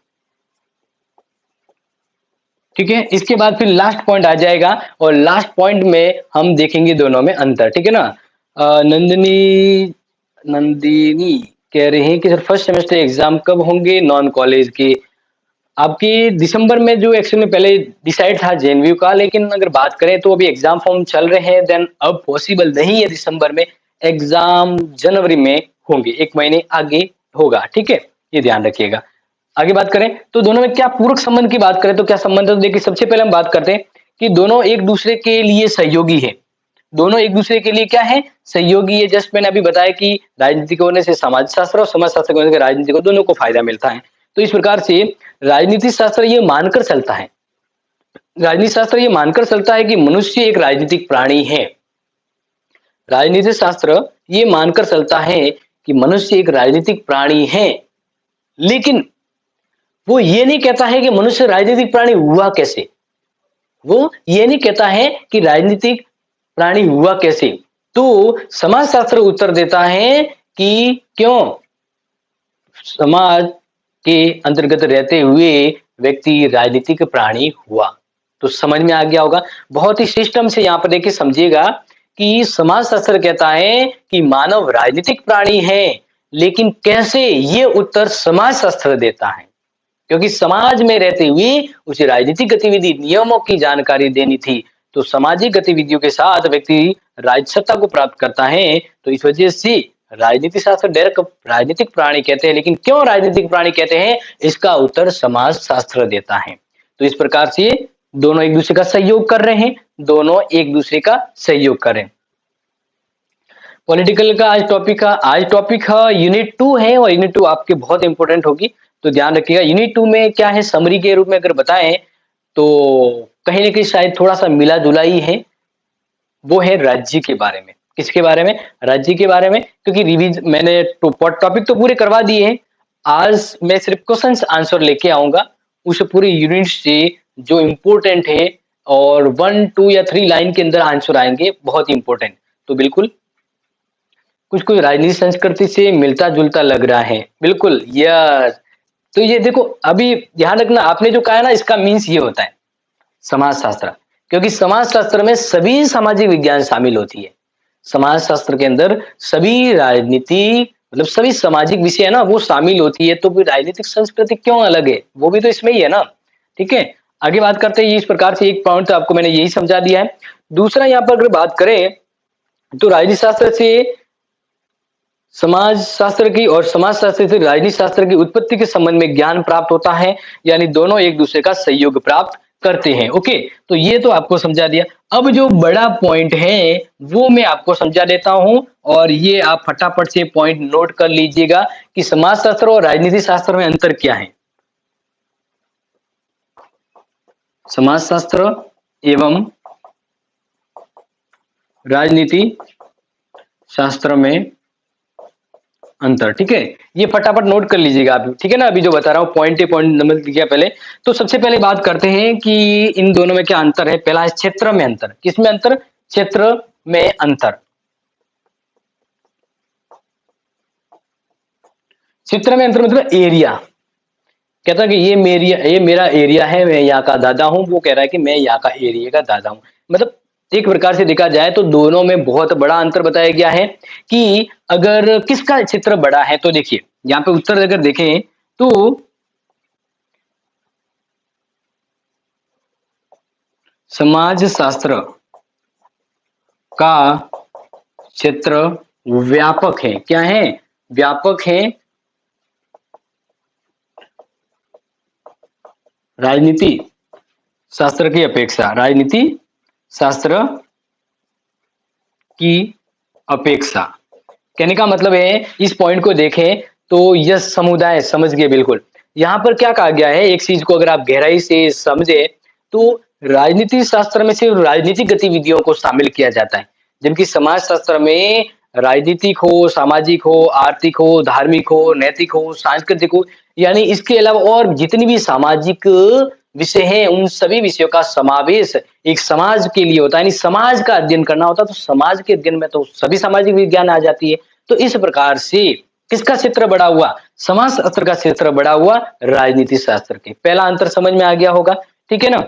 ठीक है। इसके बाद फिर लास्ट पॉइंट आ जाएगा और लास्ट पॉइंट में हम देखेंगे दोनों में अंतर, ठीक है ना। नंदिनी कह रहे हैं कि सर फर्स्ट सेमेस्टर एग्जाम कब होंगे नॉन कॉलेज के। आपकी दिसंबर में जो एक्चुअली में पहले डिसाइड था जेएनयू का, लेकिन अगर बात करें तो अभी एग्जाम फॉर्म चल रहे हैं, देन अब पॉसिबल नहीं है दिसंबर में, एग्जाम जनवरी में होंगे, एक महीने आगे होगा, ठीक है, ये ध्यान रखिएगा। आगे बात करें तो दोनों में क्या पूरक संबंध की बात करें तो क्या संबंध है, तो देखिए सबसे पहले हम बात करते हैं कि दोनों एक दूसरे के लिए सहयोगी है। दोनों एक दूसरे के लिए क्या है, सहयोगी है। जस्ट मैंने अभी बताया कि राजनीति के होने से समाज शास्त्र और समाज शास्त्र के होने से राजनीति को, दोनों को फायदा मिलता है। तो इस प्रकार से राजनीति शास्त्र ये मानकर चलता है, राजनीति शास्त्र ये मानकर चलता है कि मनुष्य एक राजनीतिक प्राणी है। राजनीति शास्त्र ये मानकर चलता है कि मनुष्य एक राजनीतिक प्राणी है, लेकिन वो ये नहीं कहता है कि मनुष्य राजनीतिक प्राणी हुआ कैसे। वो ये नहीं कहता है कि राजनीतिक प्राणी हुआ कैसे। तो समाजशास्त्र उत्तर देता है कि क्यों समाज के अंतर्गत रहते हुए व्यक्ति राजनीतिक प्राणी हुआ। तो समझ में आ गया होगा, बहुत ही सिस्टम से यहाँ पर देखिए समझिएगा कि समाजशास्त्र कहता है कि मानव राजनीतिक प्राणी है, लेकिन कैसे, ये उत्तर समाजशास्त्र देता है, क्योंकि समाज में रहते हुए उसे राजनीतिक गतिविधि नियमों की जानकारी देनी थी। तो सामाजिक गतिविधियों के साथ व्यक्ति राजसत्ता को प्राप्त करता है। तो इस वजह से राजनीति शास्त्र डायरेक्ट राजनीतिक प्राणी कहते हैं, लेकिन क्यों राजनीतिक प्राणी कहते हैं, इसका उत्तर समाज शास्त्र देता है। तो इस प्रकार से दोनों एक दूसरे का सहयोग कर रहे हैं, दोनों एक दूसरे का सहयोग करें। पॉलिटिकल का आज टॉपिक है यूनिट 2 है और यूनिट 2 आपके बहुत इंपॉर्टेंट होगी, तो ध्यान रखिएगा। यूनिट 2 में क्या है, समरी के रूप में अगर बताएं तो कहीं ना कहीं शायद थोड़ा सा मिला जुला ही है। वो है राज्य के बारे में। किसके बारे में, राज्य के बारे में, क्योंकि रिवीज मैंने टॉपिक तो पूरे करवा दिए हैं। आज मैं सिर्फ क्वेश्चन आंसर लेके आऊंगा उस पूरे यूनिट से जो इम्पोर्टेंट है, और 1, 2 या 3 लाइन के अंदर आंसर आएंगे, बहुत ही इंपॉर्टेंट। तो बिल्कुल कुछ कुछ राजनीति संस्कृति से मिलता जुलता लग रहा है, बिल्कुल यस। तो ये देखो, अभी ध्यान रखना, आपने जो कहा है ना, इसका मीन्स ये होता है समाजशास्त्र, क्योंकि समाजशास्त्र में सभी सामाजिक विज्ञान शामिल होती है। समाजशास्त्र के अंदर सभी राजनीति मतलब सभी सामाजिक विषय है ना वो शामिल होती है, तो फिर राजनीतिक संस्कृति क्यों अलग है? वो भी तो इसमें ही है ना, ठीक है? आगे बात करते हैं, इस प्रकार से एक पॉइंट तो आपको मैंने यही समझा दिया है। दूसरा यहाँ पर अगर बात करें, तो राजनीति शास्त्र से समाज शास्त्र की और समाज शास्त्र से राजनीति शास्त्र की उत्पत्ति के संबंध में ज्ञान प्राप्त होता है, यानी दोनों एक दूसरे का सहयोग प्राप्त करते हैं। ओके, तो ये तो आपको समझा दिया। अब जो बड़ा पॉइंट है वो मैं आपको समझा देता हूं, और ये आप फटाफट से पॉइंट नोट कर लीजिएगा कि समाज शास्त्र और राजनीति शास्त्र में अंतर क्या है। समाज शास्त्र एवं राजनीति शास्त्र में अंतर, ठीक है? ये फटाफट नोट कर लीजिएगा आप, ठीक है ना? अभी जो बता रहा हूँ पॉइंट नंबर लिखिए पहले। तो सबसे पहले बात करते हैं कि इन दोनों में क्या अंतर है। पहला है क्षेत्र में अंतर। किसमें अंतर? क्षेत्र में अंतर। क्षेत्र में अंतर मतलब एरिया। कहता है कि ये मेरा एरिया है, मैं यहाँ का दादा हूँ, वो कह रहा है कि मैं यहाँ का एरिया का दादा हूँ। मतलब एक प्रकार से देखा जाए तो दोनों में बहुत बड़ा अंतर बताया गया है कि अगर किसका क्षेत्र बड़ा है, तो देखिए यहाँ पे उत्तर अगर देखें तो समाज शास्त्र का क्षेत्र व्यापक है। क्या है? व्यापक है राजनीति शास्त्र की अपेक्षा। राजनीति शास्त्र की अपेक्षा कहने का मतलब है, इस पॉइंट को देखें तो यह समुदाय समझ गए बिल्कुल। यहाँ पर क्या कहा गया है, एक चीज को अगर आप गहराई से समझे तो राजनीति शास्त्र में सिर्फ राजनीतिक गतिविधियों को शामिल किया जाता है, जबकि समाज शास्त्र में राजनीतिक हो, सामाजिक हो, आर्थिक हो, धार्मिक हो, नैतिक हो, सांस्कृतिक हो, यानी इसके अलावा और जितनी भी सामाजिक विषय हैं उन सभी विषयों का समावेश एक समाज के लिए होता है। यानी समाज का अध्ययन करना होता है, तो समाज के अध्ययन में तो सभी सामाजिक विज्ञान आ जाती है। तो इस प्रकार से किसका क्षेत्र बड़ा हुआ? समाज शास्त्र का क्षेत्र बड़ा हुआ राजनीति शास्त्र के। पहला अंतर समझ में आ गया होगा, ठीक है ना?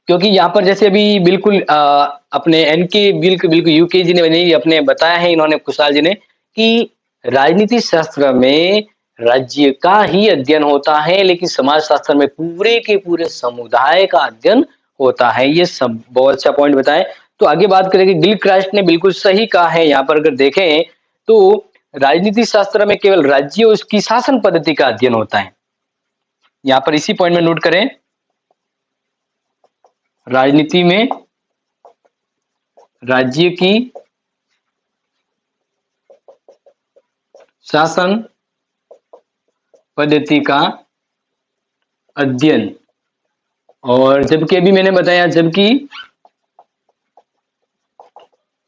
क्योंकि यहाँ पर जैसे अभी बिल्कुल अपने एनके बिल्कुल यूके जी ने नहीं अपने बताया है, इन्होंने कुशाल जी ने, कि राजनीति शास्त्र में राज्य का ही अध्ययन होता है, लेकिन समाज शास्त्र में पूरे के पूरे समुदाय का अध्ययन होता है। ये सब बहुत अच्छा पॉइंट बताएं। तो आगे बात करेंगे, गिलक्रास्ट ने बिल्कुल सही कहा है। यहाँ पर अगर देखें तो राजनीति शास्त्र में केवल राज्य और उसकी शासन पद्धति का अध्ययन होता है। यहाँ पर इसी पॉइंट में नोट करें, राजनीति में राज्य की शासन पद्धति का अध्ययन, और जबकि अभी मैंने बताया जबकि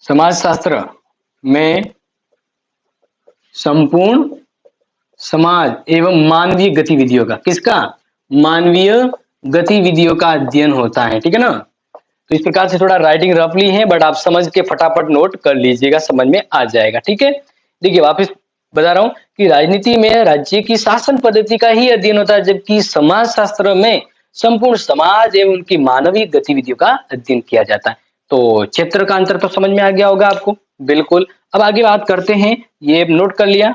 समाजशास्त्र में संपूर्ण समाज एवं मानवीय गतिविधियों का, किसका? मानवीय गतिविधियों का अध्ययन होता है, ठीक है ना? तो इस प्रकार से थोड़ा राइटिंग रफली है, बट आप समझ के फटाफट नोट कर लीजिएगा, समझ में आ जाएगा, ठीक है? देखिए वापस बता रहा हूं कि राजनीति में राज्य की शासन पद्धति का ही अध्ययन होता है, जबकि समाज शास्त्र में संपूर्ण समाज एवं उनकी मानवीय गतिविधियों का अध्ययन किया जाता है। तो क्षेत्र का अंतर तो समझ में आ गया होगा आपको, बिल्कुल। अब आगे बात करते हैं, ये नोट कर लिया?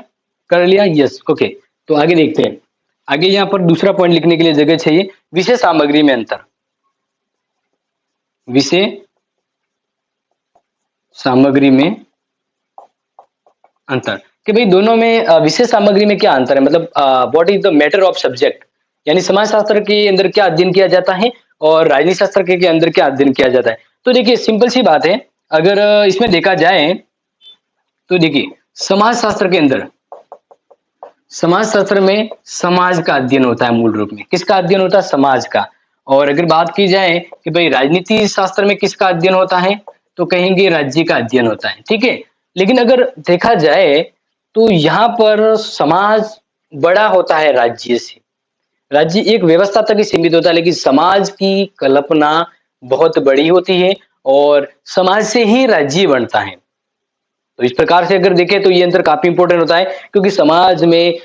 कर लिया, यस, ओके। तो आगे देखते हैं। आगे यहाँ पर दूसरा पॉइंट लिखने के लिए जगह चाहिए, विषय सामग्री में अंतर। विषय सामग्री में अंतर कि भाई दोनों में विषय सामग्री में क्या अंतर है, मतलब what is the matter of subject, यानी समाज शास्त्र के अंदर क्या अध्ययन किया जाता है और राजनीति शास्त्र के अंदर क्या अध्ययन किया जाता है। तो देखिए सिंपल सी बात है, अगर इसमें देखा जाए तो देखिए समाज शास्त्र के अंदर, समाज शास्त्र में समाज का अध्ययन होता है, मूल रूप में किसका अध्ययन होता है? समाज का। और अगर बात की जाए कि भाई राजनीति शास्त्र में किसका अध्ययन होता है, तो कहेंगे राज्य का अध्ययन होता है, ठीक है। लेकिन अगर देखा जाए तो यहाँ पर समाज बड़ा होता है राज्य से। राज्य एक व्यवस्था तक ही सीमित होता है, लेकिन समाज की कल्पना बहुत बड़ी होती है और समाज से ही राज्य बनता है। तो इस प्रकार से अगर देखें तो ये अंतर काफी इंपॉर्टेंट होता है, क्योंकि समाज में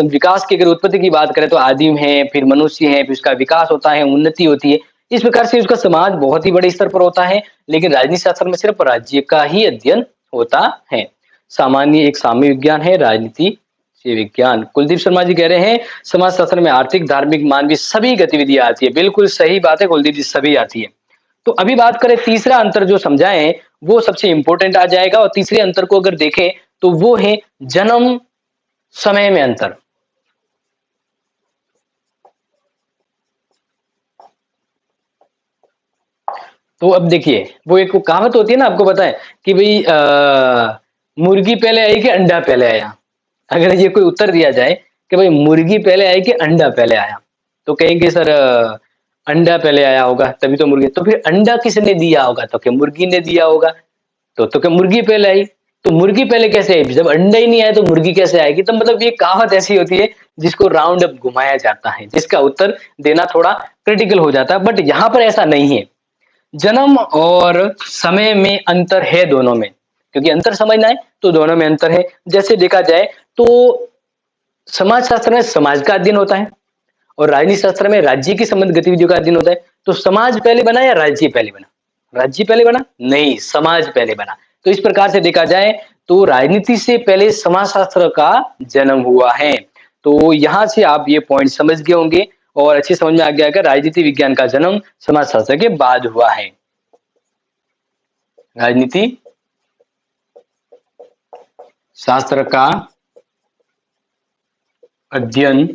विकास की अगर उत्पत्ति की बात करें तो आदिम है, फिर मनुष्य है, फिर उसका विकास होता है, उन्नति होती है। इस प्रकार से उसका समाज बहुत ही बड़े स्तर पर होता है, लेकिन राजनीति शास्त्र में सिर्फ राज्य का ही अध्ययन होता है। सामान्य एक साम्य विज्ञान है राजनीति से विज्ञान। कुलदीप शर्मा जी कह रहे हैं समाज शास्त्र में आर्थिक, धार्मिक, मानवीय सभी गतिविधियां आती है। बिल्कुल सही बात है कुलदीप जी, सभी आती है। तो अभी बात करें तीसरा अंतर जो समझाएं वो सबसे इंपॉर्टेंट आ जाएगा, और तीसरे अंतर को अगर देखें तो वो है जन्म समय में अंतर। तो अब देखिए वो एक कहावत होती है ना, आपको पता है कि भाई मुर्गी पहले आई कि अंडा पहले आया। अगर ये कोई उत्तर दिया जाए कि भाई मुर्गी पहले आई कि अंडा पहले आया, तो कहेंगे सर अंडा पहले आया होगा तभी तो मुर्गी। तो फिर अंडा किसने दिया होगा, तो क्या मुर्गी ने दिया होगा। तो क्या मुर्गी पहले आई, तो मुर्गी पहले कैसे आई, जब अंडा ही नहीं आया तो मुर्गी कैसे आएगी। तो मतलब ये कहावत ऐसी होती है जिसको राउंड अप घुमाया जाता है, जिसका उत्तर देना थोड़ा क्रिटिकल हो जाता है, बट यहाँ पर ऐसा नहीं है। जन्म और समय में अंतर है दोनों में, क्योंकि अंतर समझना है तो दोनों में अंतर है। जैसे देखा जाए तो समाज शास्त्र में समाज का अध्ययन होता है और राजनीति शास्त्र में राज्य की संबंध गतिविधियों का अध्ययन होता है। तो समाज पहले बना या राज्य पहले बना, राज्य पहले बना नहीं, समाज पहले बना। तो इस प्रकार से देखा जाए तो राजनीति से पहले समाज शास्त्र का जन्म हुआ है। तो यहां से आप ये पॉइंट समझ गए होंगे और अच्छी समझ में आ गया कि राजनीति विज्ञान का जन्म समाज शास्त्र के बाद हुआ है। राजनीति शास्त्र का अध्ययन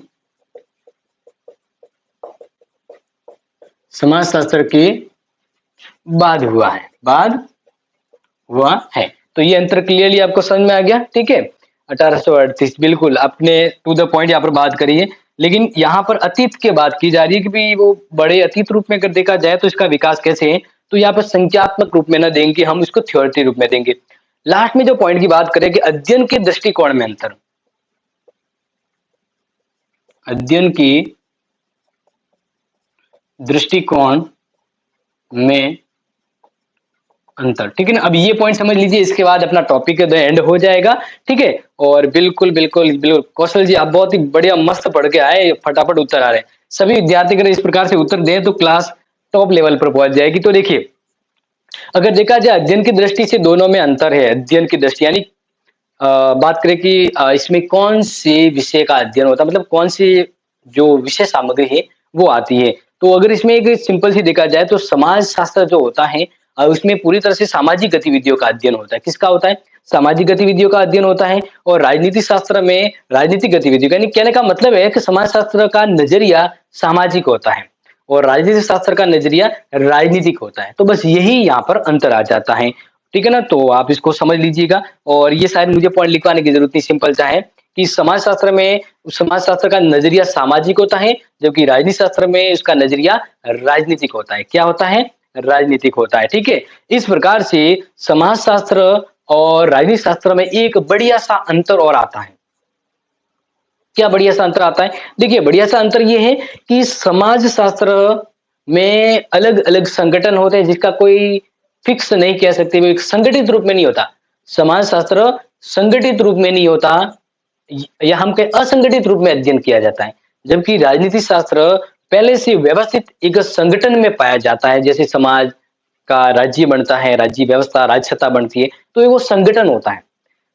समाज शास्त्र के बाद हुआ है, बाद हुआ है। तो ये अंतर क्लियरली आपको समझ में आ गया, ठीक है। 1838 बिल्कुल आपने टू द पॉइंट यहाँ पर बात करी है, लेकिन यहाँ पर अतीत की बात की जा रही है कि भी वो बड़े अतीत रूप में अगर देखा जाए तो इसका विकास कैसे है, तो यहाँ पर संख्यात्मक रूप में ना देंगे, हम इसको थ्योरेटिक रूप में देंगे। लास्ट में जो पॉइंट की बात करें कि अध्ययन के दृष्टिकोण में अंतर, अध्ययन की दृष्टिकोण में अंतर, ठीक है ना। अब ये पॉइंट समझ लीजिए, इसके बाद अपना टॉपिक द एंड हो जाएगा, ठीक है। और बिल्कुल बिल्कुल बिल्कुल कौशल जी आप बहुत ही बढ़िया मस्त पढ़ के आए, फटाफट उत्तर आ रहे हैं। सभी विद्यार्थी अगर इस प्रकार से उत्तर दें तो क्लास टॉप लेवल पर पहुंच जाएगी। तो देखिए अगर देखा जाए अध्ययन की दृष्टि से दोनों में अंतर है। अध्ययन की दृष्टि यानी बात करें कि इसमें कौन से विषय का अध्ययन होता है, मतलब कौन सी जो विषय सामग्री है वो आती है। तो अगर इसमें एक सिंपल सी देखा जाए तो समाज शास्त्र जो होता है उसमें पूरी तरह से सामाजिक गतिविधियों का अध्ययन होता है। किसका होता है, सामाजिक गतिविधियों का अध्ययन होता है। और राजनीति शास्त्र में राजनीतिक गतिविधियों, यानी कहने का मतलब है कि समाज शास्त्र का नजरिया सामाजिक होता है और राजनीति शास्त्र का नजरिया राजनीतिक होता है। तो बस यही यहाँ पर अंतर आ जाता है, ठीक है ना। तो आप इसको समझ लीजिएगा, और ये शायद मुझे पॉइंट लिखवाने की जरूरत नहीं, सिंपल सा है कि समाज शास्त्र में समाज शास्त्र का नजरिया सामाजिक होता है, जबकि राजनीति शास्त्र में उसका नजरिया राजनीतिक होता है। क्या होता है, राजनीतिक होता है, ठीक है। इस प्रकार से समाज शास्त्र और राजनीति शास्त्र में एक बढ़िया सा अंतर और आता है। क्या बढ़िया सा अंतर आता है, देखिए बढ़िया सा अंतर ये है कि समाज शास्त्र में अलग अलग संगठन होते हैं जिसका कोई फिक्स नहीं कह सकते, वो एक संगठित रूप में नहीं होता। समाज शास्त्र संगठित रूप में नहीं होता, या हम कहें असंगठित रूप में अध्ययन किया जाता है, जबकि राजनीति शास्त्र पहले से व्यवस्थित एक संगठन में पाया जाता है। जैसे समाज का राज्य बनता है, राज्य व्यवस्था राज्यसत्ता बनती है, तो ये वो संगठन होता है।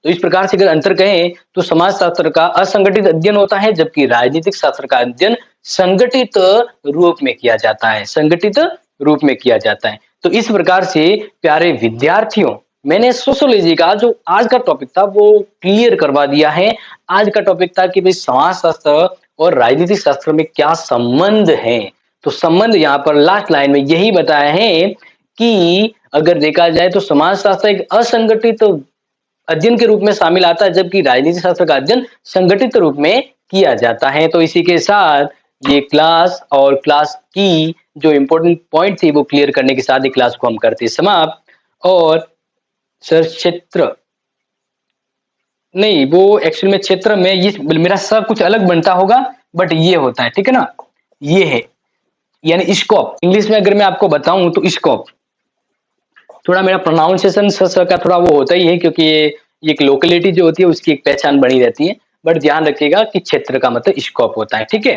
तो इस प्रकार से अगर अंतर कहें तो समाज शास्त्र का असंगठित अध्ययन होता है, जबकि राजनीतिक शास्त्र का अध्ययन संगठित रूप में किया जाता है, संगठित रूप में किया जाता है। तो इस प्रकार से प्यारे विद्यार्थियों, मैंने सोशियोलॉजी का जो आज का टॉपिक था वो क्लियर करवा दिया है। आज का टॉपिक था कि भाई समाज शास्त्र और राजनीतिक शास्त्र में क्या संबंध है। तो संबंध यहाँ पर लास्ट लाइन में यही बताया है कि अगर देखा जाए तो समाज शास्त्र एक असंगठित अध्ययन के रूप में शामिल आता है, जबकि राजनीति शास्त्र का अध्ययन संगठित रूप में किया जाता है। तो इसी के साथ ये क्लास और क्लास की जो इंपॉर्टेंट पॉइंट थी वो क्लियर करने के साथ ही क्लास को हम करते समाप्त। और सर क्षेत्र नहीं, वो एक्चुअल में क्षेत्र में ये मेरा सब कुछ अलग बनता होगा, बट ये होता है, ठीक है ना, ये है यानी स्कोप। इंग्लिश में अगर मैं आपको बताऊं तो स्कोप, थोड़ा मेरा प्रोनाउंसिएशन का थोड़ा वो होता ही है, क्योंकि ये एक लोकेलिटी जो होती है उसकी एक पहचान बनी रहती है। बट ध्यान रखिएगा कि क्षेत्र का मतलब स्कोप होता है, ठीक है।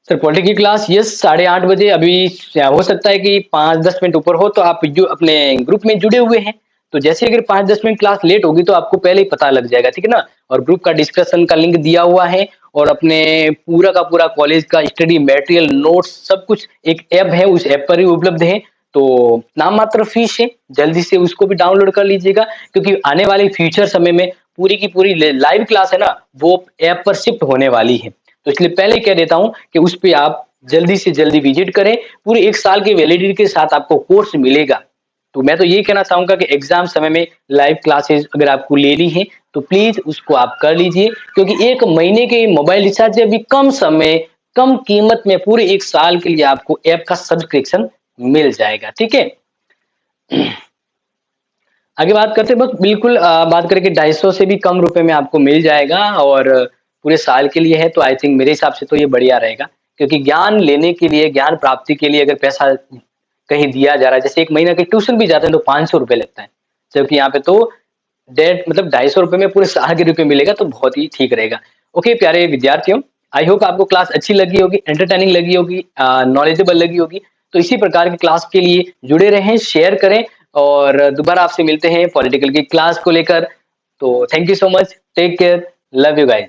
सर पॉलिटिकल क्लास यस 8:30 बजे अभी हो सकता है कि 5-10 मिनट ऊपर हो तो आप जो अपने ग्रुप में जुड़े हुए हैं, तो जैसे अगर 5-10 मिनट क्लास लेट होगी तो आपको पहले ही पता लग जाएगा, ठीक है ना? और ग्रुप का डिस्कशन का लिंक दिया हुआ है और अपने पूरा का पूरा कॉलेज का स्टडी मटेरियल, नोट्स सब कुछ एक ऐप है, उस ऐप पर ही उपलब्ध है। तो नाम मात्र फीस है, जल्दी से उसको भी डाउनलोड कर लीजिएगा क्योंकि आने वाले फ्यूचर समय में पूरी की पूरी लाइव क्लास है ना, वो ऐप पर शिफ्ट होने वाली है। तो इसलिए पहले कह देता हूँ कि उस पे आप जल्दी से जल्दी विजिट करें, पूरे 1 साल की वैलिडिटी के साथ आपको कोर्स मिलेगा। तो मैं तो यही कहना चाहूँगा कि एग्ज़ाम समय में लाइव क्लासेस अगर आपको लेनी है, तो प्लीज़ उसको आप कर लीजिए क्योंकि 1 महीने के मोबाइल रिचार्ज से अभी कम समय, कम कीमत में पूरे 1 साल के लिए आपको ऐप का सब्सक्रिप्शन मिल जाएगा, ठीक है? आगे बात करते हैं बस बिल्कुल बात करें कि 250 से भी कम रुपए में आपको मिल जाएगा और पूरे साल के लिए है तो आई थिंक मेरे हिसाब से तो ये बढ़िया रहेगा। क्योंकि ज्ञान लेने के लिए, ज्ञान प्राप्ति के लिए अगर पैसा कहीं दिया जा रहा है, जैसे 1 महीना के ट्यूशन भी जाते हैं तो ₹500 लगता है। जबकि यहाँ पे तो डेढ़ मतलब ₹250 में पूरे साल के रुपए मिलेगा तो बहुत ही ठीक रहेगा। ओके प्यारे विद्यार्थियों, आई होप आपको क्लास अच्छी लगी होगी, एंटरटेनिंग लगी होगी, नॉलेजेबल लगी होगी। तो इसी प्रकार की क्लास के लिए जुड़े रहें, शेयर करें और दोबारा आपसे मिलते हैं पॉलिटिकल की क्लास को लेकर। तो thank you so much, take care, love you guys.